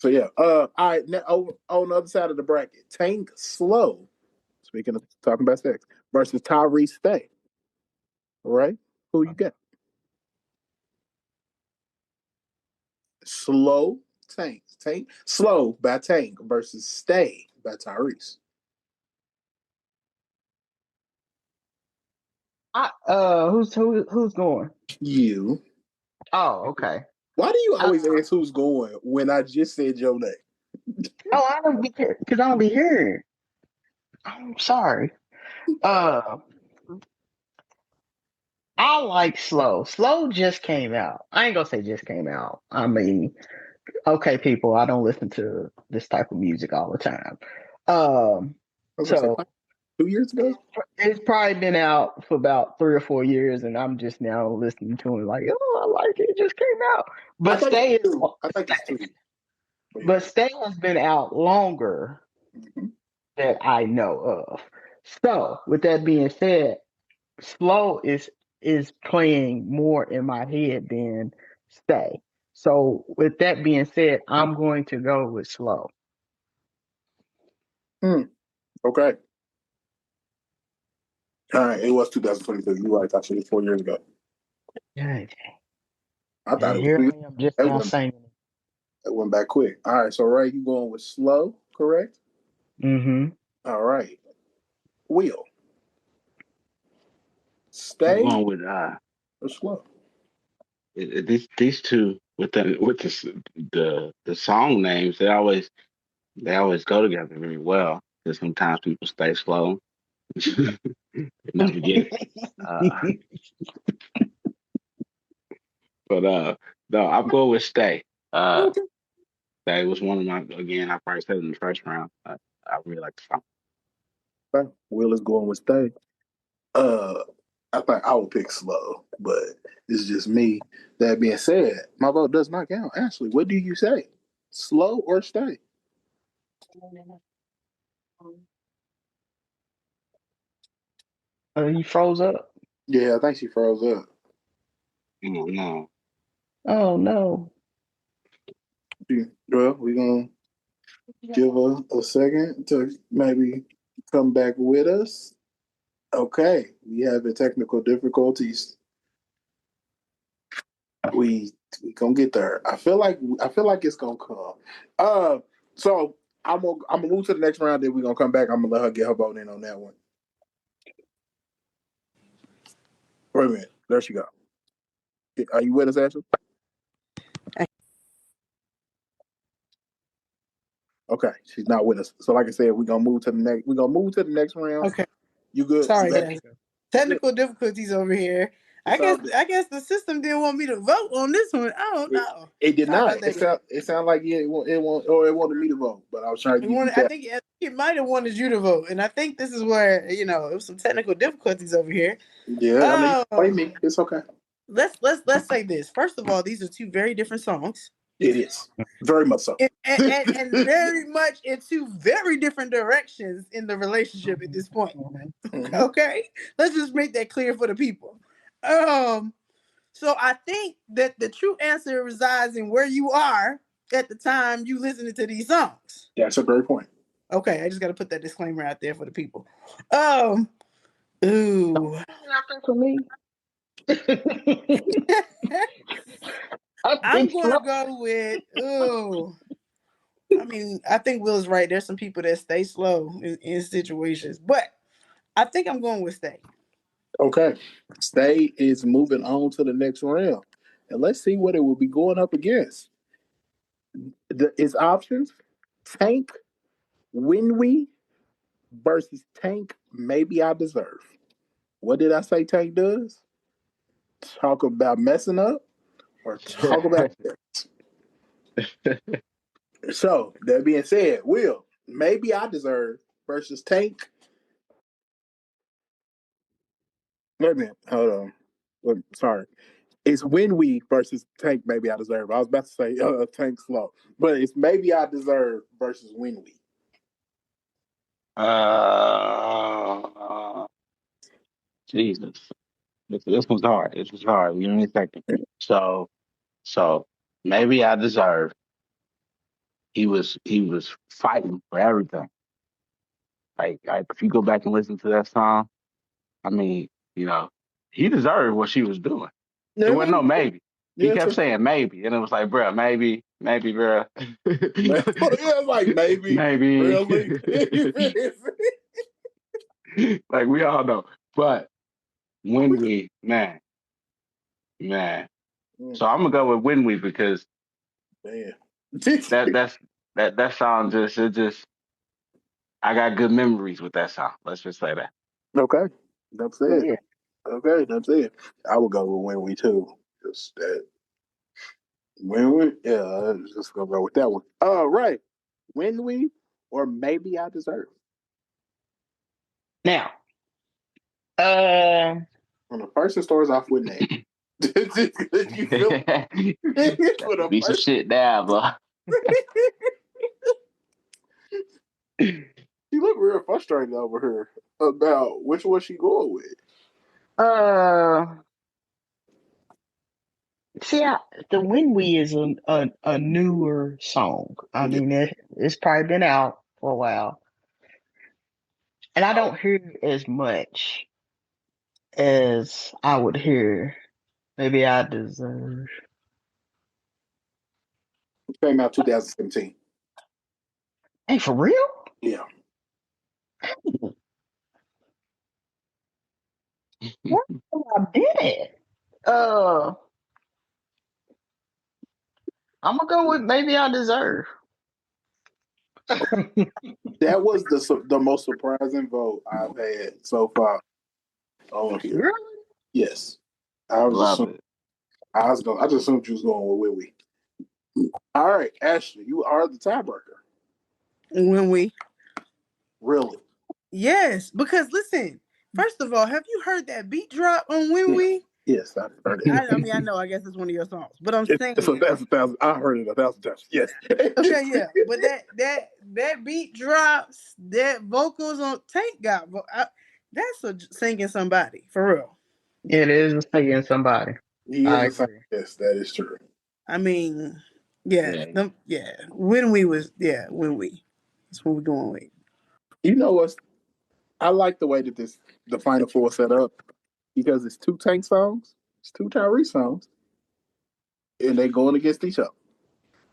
yeah. All right. Now over on the other side of the bracket, Tank Slow. Speaking of talking about sex versus Tyrese Stay. All right. Who you got? Slow Tank Slow by Tank versus Stay by Tyrese. Who's going? You. Oh, okay. Why do you Uh, always ask who's going when I just said your name? oh, I don't be because I don't be here. I'm sorry. Uh, I like Slow. Slow just came out. I ain't gonna say just came out. I mean, okay, people, I don't listen to this type of music all the time. Um, I was gonna say so 2 years ago. it's probably been out for about 3 or 4 years, and I'm just now listening to it like, oh, I like it. It just came out. I But think it's two. I think it's two. But yeah. Stay has been out longer Mhm. that I know of. So with that being said, Slow is playing more in my head than Stay. So with that being said, I'm going to go with Slow. Okay. All right. It was 2022. You're right. Actually, 4 years ago. Yeah, I thought and it was here 2 years. I am just That now went, singing. that went back quick. All right. So, Ray, you going with slow, correct? Mm-hmm. All right. Will, I'm stay going with or slow? these two with the song names. They always They always go together very well because sometimes people stay slow. They never get it. Uh, but no, I'm going with stay. Uh, Okay. Stay was one of my again. I probably said it in the first round. I really like the song. Will is going with stay. Uh, I think I would pick slow, but it's just me. That being said, my vote does not count. Ashley, what do you say? Slow or stay? You froze up. Yeah, I think she froze up. No, Oh no. Well, we're gonna give her a second to maybe come back with us. Okay, we have the technical difficulties. We we gonna get there. I feel like it's gonna come. Uh, so I'm gonna move to the next round. Then we're gonna come back. I'm gonna let her get her vote in on that one. Wait a minute. There she go. Are you with us, Ashley? Okay, she's not with us. So like I said, we're gonna move to the next. We're gonna move to the next round. Okay. You good? You Sorry, back? guys. You good? Technical difficulties over here. I It's all guess good. I guess the system didn't want me to vote on this one. I don't It, know. it did Sorry not. about It that, guys. sound it sound like it wanted me to vote, but I was trying to It give you wanted, that. I think it might have wanted you to vote, and I think this is where it was some technical difficulties over here. Yeah, I mean, you can blame Um, me. It's okay. let's say this. First of all, these are two very different songs, It is very much so. and very much in two very different directions in the relationship at Mhm, this point. mhm. Mhm. Okay, let's just make that clear for the people. Um, so I think that the true answer resides in where you are at the time you listening to these songs. That's a great point. Okay, I just got to put that disclaimer out there for the people. Um, ooh, Nothing for me. I I'm think going to slow. go with ooh. I mean, I think Will's right. There's some people that stay slow in situations, but I think I'm going with stay. Okay, Stay is moving on to the next round, and let's see what it will be going up against. Its options: Tank, When We versus Tank. Maybe I Deserve. What did I say? Tank does talk about messing up or talk about lyrics. So that being said, Will, maybe I deserve versus Tank. Wait a minute, hold on. Sorry, it's When We versus Tank. Maybe I deserve. I was about to say Tank slow, but it's Maybe I Deserve versus When We. uh, Jesus, this one's hard. This was hard. Give me a second. So, so maybe I deserve. He was fighting for everything. Like if you go back and listen to that song, I mean, you know, he deserved what she was doing. It wasn't Yeah, no maybe. He yeah, kept true. saying maybe, and it was like, bro, maybe, bro, Yeah, it's like maybe, maybe. really. Like we all know. But when we, man. Mm, So I'm gonna go with when we because man. that that's that song just I got good memories with that song. Let's just say that. Okay, that's it. Yeah. Okay, that's it. I would go with When We too. Just that When We, yeah, I'm just gonna go with that one. All right, When We or Maybe I Deserve. Now, uh, When a person starts off with name, you feel That when a be some person shit now, but she look real frustrated over here about which one she going with. uh, see, the When We is a newer song. I Yeah. mean, it's probably been out for a while, and I Oh, don't hear it as much as I would hear. Maybe I deserve. it came out 2017. Hey, for real? Yeah. What? I did it. Uh, I'm gonna go with Maybe I Deserve. That was the most surprising vote I've had so far on here. Really? Yes, I was Love assuming, it. I just assumed you was going with Willie. All right, Ashley, you are the tiebreaker. When we, Really? yes, because listen, first of all, have you heard that beat drop on When Yeah. We? Yes, I've heard it. I mean, I know, I guess it's one of your songs, but I'm It's saying, a thousand. I heard it 1,000 times. Yes. okay, yeah, but that beat drops, that vocals on Tank got, that's a singing somebody for real. It is singing somebody. He is I a scientist. agree. Yes, that is true. I mean, yeah, Yeah. yeah. When we was, yeah, when we, that's what we're going with. You know what? I like the way that the Final Four set up because it's two Tank songs, it's two Tyrese songs, and they going against each other.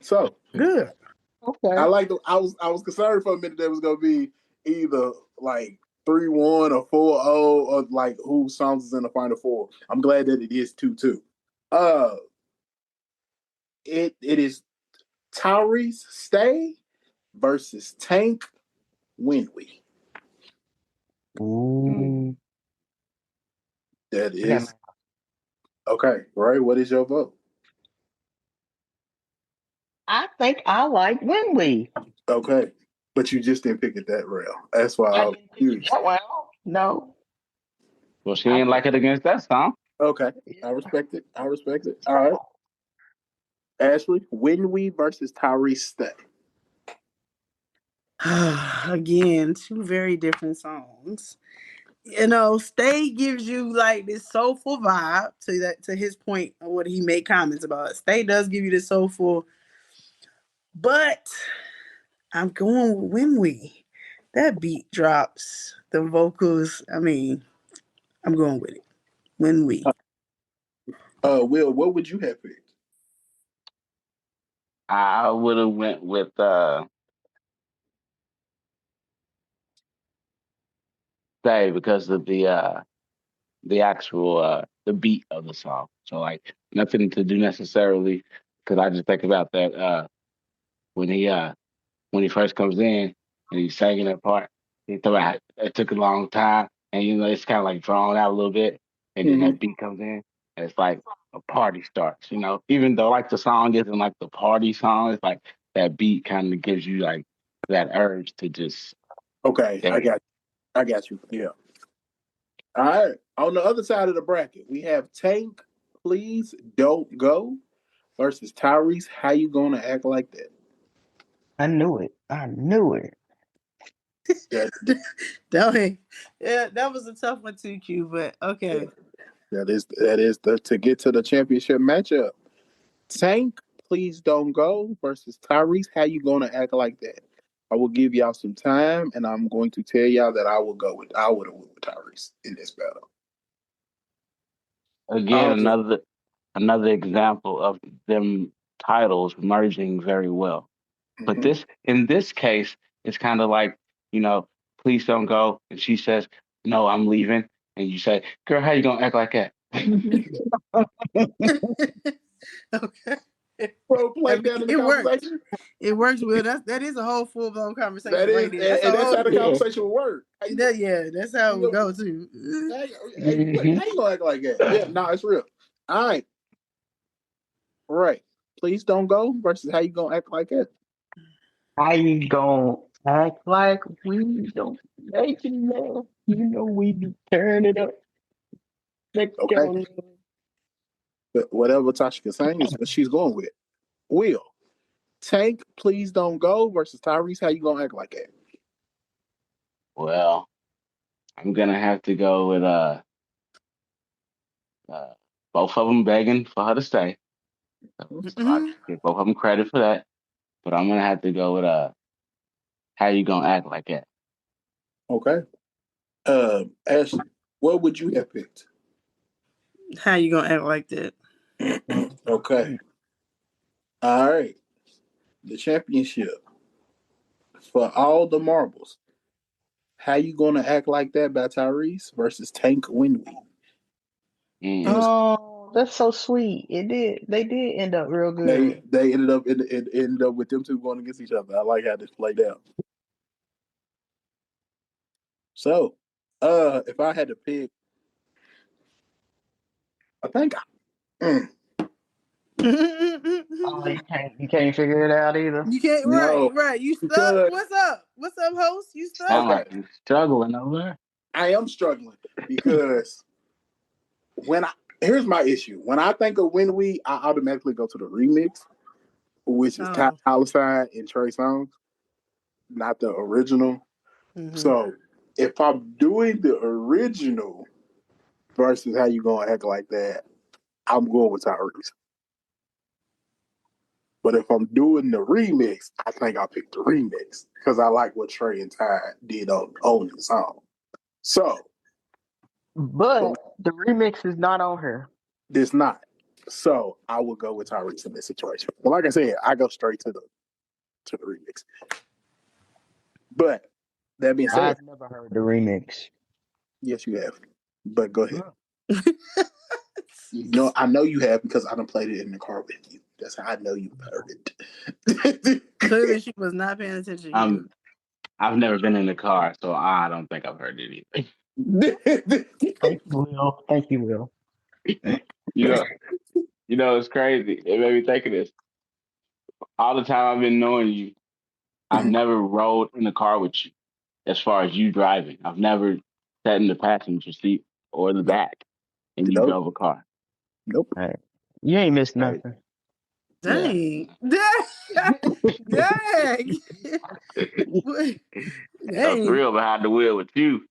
So Good. I Okay. like the. I was concerned for a minute that it was going to be either like 3-1 or 4-0 or like whose songs is in the Final Four. I'm glad that it is 2-2. Uh, it is Tyrese Stay versus Tank When We. Ooh. That I got my, is okay. Right. What is your vote? I think I like When We. Okay. But you just didn't pick it that rail. That's why I I was didn't pick it confused. that well. No. Well, she I ain't like picked it against that song. Okay. I yeah. respect it. I respect it. All right. Ashley, When We versus Tyrese Stay. Again, two very different songs. You know, Stay gives you like this soulful vibe to his point of what he made comments about. Stay does give you this soulful, but I'm going with When We. That beat drops, the vocals. I mean, I'm going with it. When We. Will, what would you have picked? I would have went with Stay because of the actual the beat of the song. So like nothing to do necessarily because I just think about that when he uh when he first comes in and he's singing that part. He thought it took a long time and it's kind of like drawn out a little bit and then Mm-hmm. that beat comes in and it's like a party starts. Even though like the song isn't like the party song, it's like that beat kind of gives you like that urge to just Okay, dance. I got you. Yeah. All right. On the other side of the bracket, we have Tank, Please Don't Go versus Tyrese. How you gonna act like that? I knew it. I knew it. That, Yeah, that was a tough one too, Q. But okay. that is the to get to the championship matchup. Tank, Please Don't Go versus Tyrese. How you gonna act like that? I will give y'all some time, and I'm going to tell y'all that I would have went with Tyrese in this battle. Again, I'll just another example of them titles merging very well. But mhm. in this case, it's kind of like, you know, please don't go. And she says, no, I'm leaving. And you say, girl, how you gonna act like that? Okay. Bro, I play mean, down in the it works. conversation. It works well. That is a whole full blown That conversation is, right there. That's a and that's whole how the Yeah. conversation will work. yeah, that's how it would You go too. Hey, Hmm. how you gonna act like that? Yeah, no, it's real. All right, right. Please don't go versus how you gonna act like that. How you gonna act like we don't make it love? You know we be turning up. Let Okay, go. but whatever Tasha can sing is what she's going with. Will Tank, please don't go versus Tyrese. How you gonna act like that? Well, I'm gonna have to go with uh both of them begging for her to stay. So I Mm-hmm. give both of them credit for that. But I'm gonna have to go with how you gonna act like that? Okay. Ashley, what would you have picked? How you gonna act like that? Okay. All right. The championship for all the marbles. How you gonna act like that by Tyrese versus Tank Winwy? Mm. In this, Oh That's so sweet. They did end up real good. They ended up with them two going against each other. I like how this played out. So, if I had to pick, I think mm, Oh, you can't figure it out either. You can't. no, Right. You stuck. because What's up? What's up, host? You stuck? Sound okay, like you're struggling over there. I am struggling because when I here's my issue. When I think of When We, I automatically go to the remix, which is Ty Oh. Dolla $ign and Trey Songz, not the original. Mm-hmm. So if I'm doing the original versus how you gonna act like that, I'm going with Tyrese. But if I'm doing the remix, I think I'll pick the remix because I like what Trey and Ty did on the song. So, but But the remix is not on here. it's not. So I will go with Tyrese in this situation. But like I said, I go straight to the remix. But that being said, I've never heard the remix. yes, you have. But go ahead. I know you have because I done played it in the car with you. That's how I know you heard it. Clearly, she was not paying attention to you. I've never been in the car, so I don't think I've heard it either. Thank you, Will. Thank you, Will. You know, it's crazy. It made me think of this. All the time I've been knowing you, I've never rode in the car with you. As far as you driving, I've never sat in the passenger seat or the back, and you Nope. drove a car. Nope. Hey, you ain't missed Right. nothing. Dang. Dang. A Dang. thrill behind the wheel with you.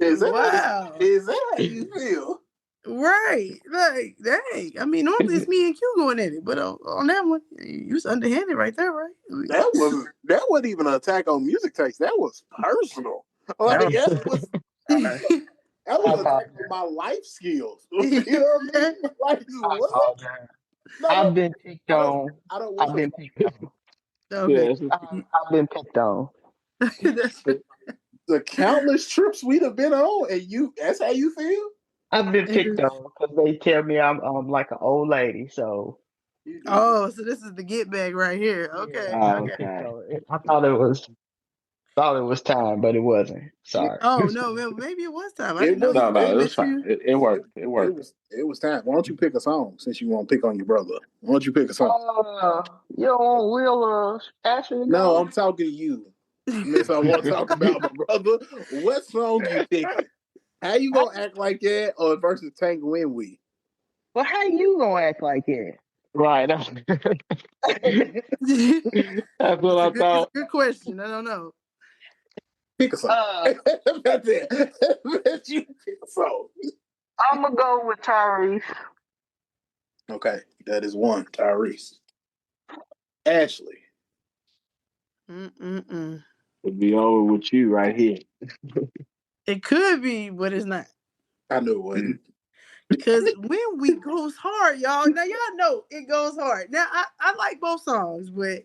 Wow. Is that how you feel? Right. Like, dang. I mean, normally it's me and Q going at it, but on that one, you was underhanded right there, right? That wasn't even an attack on music taste. That was personal. Like that was I an attack apologize. on my life skills. You know what I mean? Like I what? apologize. No, I've been picked I don't. on. I don't want I've your. been picked on. Okay. Yes. I've been picked on. That's The countless trips we'd have been on, and that's how you feel? I've been picked on because they tell me I'm like an old lady. So Oh, so this is the get back right here. yeah, Okay. I've Oh, been picked okay. on. I thought it was time, but it wasn't. Sorry. Oh no, well, maybe it was time. I It didn't know was. you No, they it was let fine. you. It worked. It It worked. was. It was time. Why don't you pick a song since you want to pick on your brother? Why don't you pick a song? You don't want Will Ashley to No, go? I'm talking to you. Miss, I want to talk about my brother. What song you picking? How you How, gonna act like that or versus Tank When We? well, how you gonna act like it? Right. That's, that's what I It's a thought. good question. I don't know. Pick a song. uh, That's it. You pick a song. I'm gonna go with Tyrese. Okay, that is one. Tyrese. Ashley. Mm-mm-mm. It'd be over with you right here. It could be, but it's not. I knew it wasn't. Cause when we goes hard, y'all. Now y'all know it goes hard. Now I like both songs, but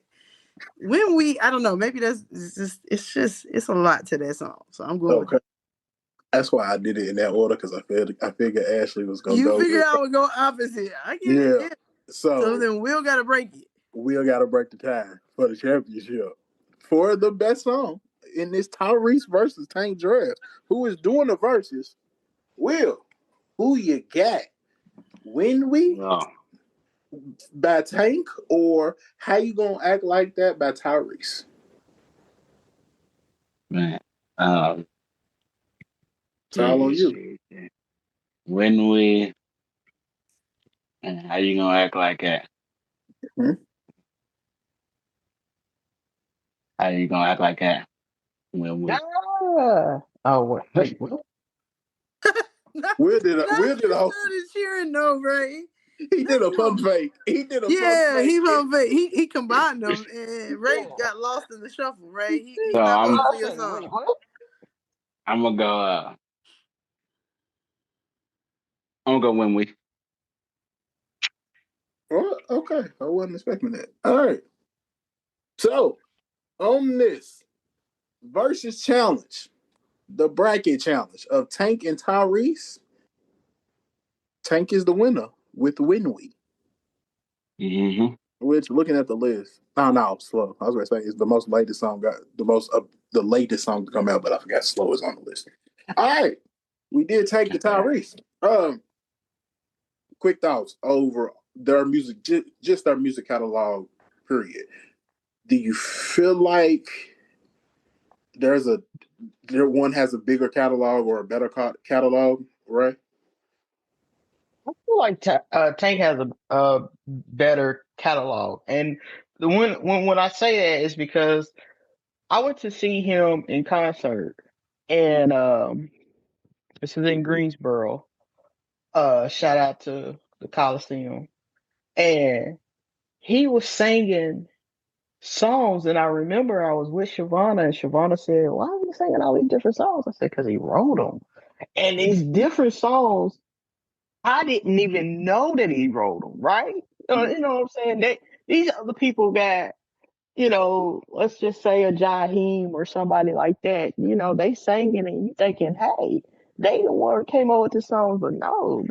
when I don't know, maybe it's a lot to that song. So I'm going with Okay. That's why I did it in that order because I figured Ashley was gonna you go figure with I would go opposite. I get it. yeah. Yeah. So So then Will gotta break it. we'll gotta break the tie for the championship. For the best song in this Tyrese versus Tank draft. Who is doing the verses? Will. Who you got? When We No, by Tank or How You Gonna Act Like That by Tyrese? man. Um, It's all on you. when we, man, how you gonna act like that? Hmm? How you gonna act like that? When we, Ah. Oh wait, what? Will did a whole Started cheering no, right? he did a pump fake. He did a pump Yeah, fake. he combined them, and Ray got lost in the shuffle. Right, so he's not I'm voting I for your said, wait, song. what? I'm gonna go. I'm gonna go when we. Oh, okay. I wasn't expecting that. All right. So on this versus challenge, the bracket challenge of Tank and Tyrese, Tank is the winner with When We. Mm-hmm. Which, looking at the list, oh no, Slow. I was going to say it's the most latest song, got the most the latest song to come out, but I forgot Slow is on the list. All right, we did take the Tyrese. Quick thoughts over their music, just their music catalog. Period. Do you feel like there's a there one has a bigger catalog or a better catalog, right? I feel like Tank has a better catalog, and when I say that is because I went to see him in concert, and this is in Greensboro. Shout out to the Coliseum, and he was singing songs, and I remember I was with Shavana, and Shavana said, "Why are you singing all these different songs?" I said, "Because he wrote them, and these different songs." I didn't even know that he wrote them, right? You know what I'm saying? These other people got, let's just say a Jaheim or somebody like that. They singing and you thinking, hey, they the one came up with the songs, but no,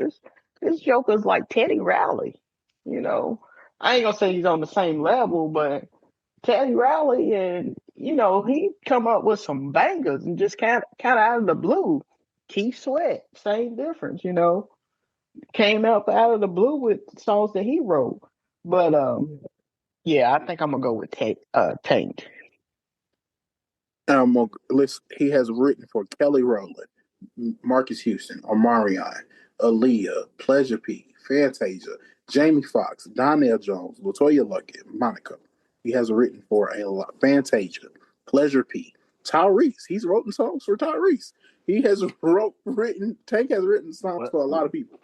this Joker's like Teddy Riley. You know, I ain't gonna say he's on the same level, but Teddy Riley, and he come up with some bangers and just kind of out of the blue. Keith Sweat, same difference. Came out of the blue with songs that he wrote. But yeah, I think I'm gonna go with Tank. He has written for Kelly Rowland, Marcus Houston, Omarion, Aaliyah, Pleasure P, Fantasia, Jamie Foxx, Donnell Jones, Latoya Luckett, Monica. He has written for a lot. Fantasia, Pleasure P, Tyrese. He's written songs for Tyrese. He has written. Tank has written songs What for a lot of people.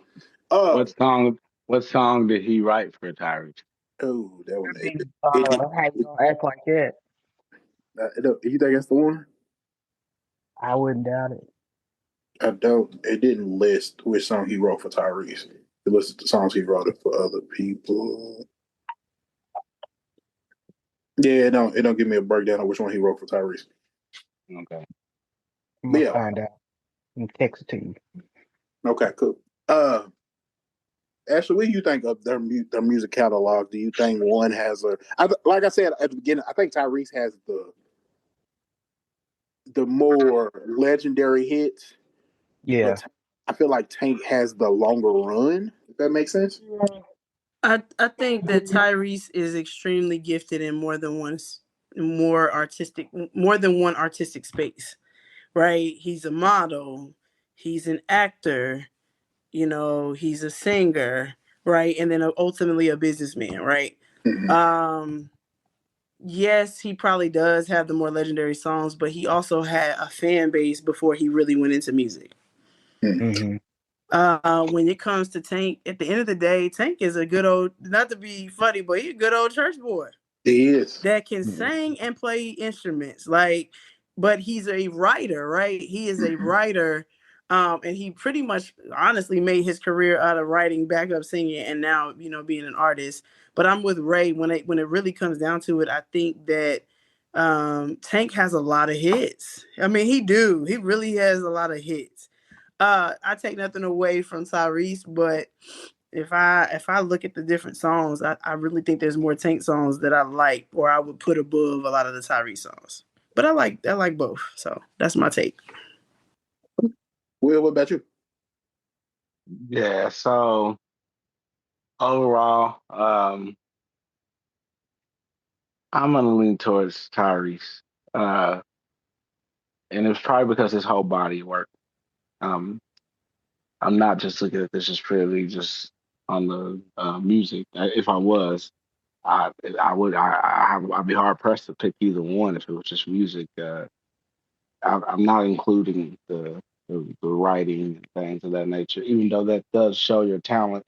what song what song did he write for Tyrese? Oh, that one. Could be It, how you gonna act like that? you think that's the one? I wouldn't doubt it. I don't. It didn't list which song he wrote for Tyrese. It listed the songs he wrote it for other people. Yeah, it don't give me a breakdown of which one he wrote for Tyrese. Okay. I'm But gonna yeah, find out and text it to you. okay, cool. Ashley, what do you think of their music catalog? Do you think one has like I said at the beginning? I think Tyrese has the more legendary hits, Yeah. but I feel like Tank has the longer run. If that makes sense. I think that Tyrese is extremely gifted in more than one artistic space, right? He's a model, he's an actor, he's a singer, right? And then ultimately a businessman, right? Mm-hmm. Yes, he probably does have the more legendary songs, but he also had a fan base before he really went into music. Mm-hmm. Mm-hmm. When it comes to Tank, at the end of the day, Tank is a good old, not to be funny, but he's a good old church boy He is. that can Yeah. sing and play instruments. But he's a writer, right? He is a Mm-hmm. writer. And he pretty much honestly made his career out of writing, backup singing, and now, being an artist. But I'm with Ray when it really comes down to it. I think that Tank has a lot of hits. I mean, he really has a lot of hits. I take nothing away from Tyrese, but if I look at the different songs, I really think there's more Tank songs that I like or I would put above a lot of the Tyrese songs. But I like both. So that's my take. Will, what about you? Yeah, so overall, I'm gonna lean towards Tyrese. Uh and it's probably because his whole body of work. Um I'm not just looking at this just purely just on the music. If I was, I'd be hard pressed to pick either one if it was just music. I'm not including the writing and things of that nature, even though that does show your talent.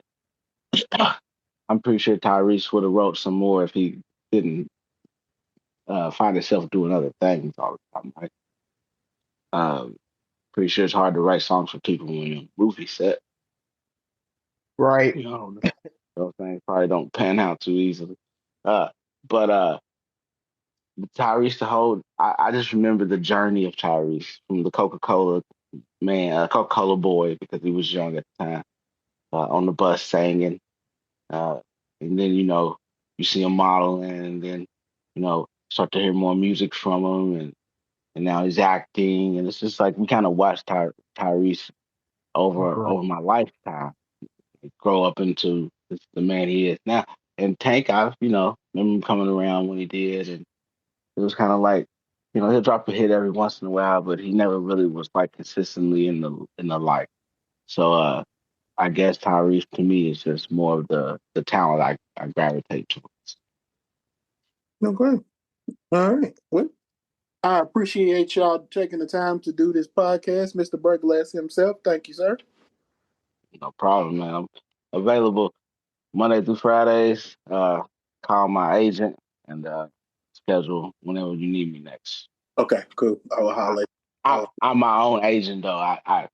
I'm pretty sure Tyrese would have wrote some more if he didn't find himself doing other things all the time. Right? Um, pretty sure it's hard to write songs for people when you're movie set. Right. You know, those things probably don't pan out too easily. Uh, but Tyrese the whole, I just remember the journey of Tyrese from the Coca Cola man, Coca Cola boy because he was young at the time, on the bus singing. And then, you see him modeling, and then, start to hear more music from him, and now he's acting. And it's just like we kind of watched Tyrese over Grow. my lifetime grow up into the man he is now. And Tank, I, remember him coming around when he did, and it was kind of like, he'll drop a hit every once in a while, but he never really was like consistently in the light. So I guess Tyrese to me is just more of the talent I gravitate towards. Okay. All right. Well, I appreciate y'all taking the time to do this podcast. Mr. Burglass himself. Thank you, sir. No problem, man. I'm available Monday through Fridays. Call my agent and schedule whenever you need me next. Okay, cool. I will I, holler. I'm my own agent though. I I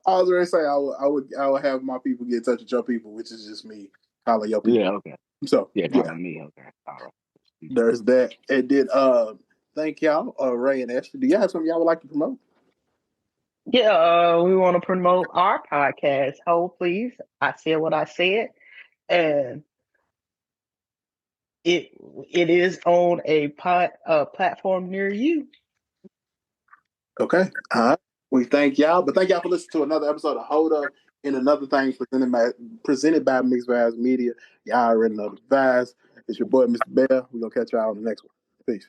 was gonna say I would have my people get in touch with your people, which is just me holler your people. yeah, okay. So Yeah, yeah, calling me. Okay. All right. there's that. And then thank y'all, Ray and Ashley. Do y'all have something y'all would like to promote? Yeah, we want to promote our podcast. Hold, please. I said what I said, and it it is on a platform near you. Okay. All right. We thank y'all, but thank y'all for listening to another episode of Hold Up and Another Thing presented by Mixed Vibes Media. Y'all already know the vibes. It's your boy, Mr. Bell. We're gonna catch y'all on the next one. Peace.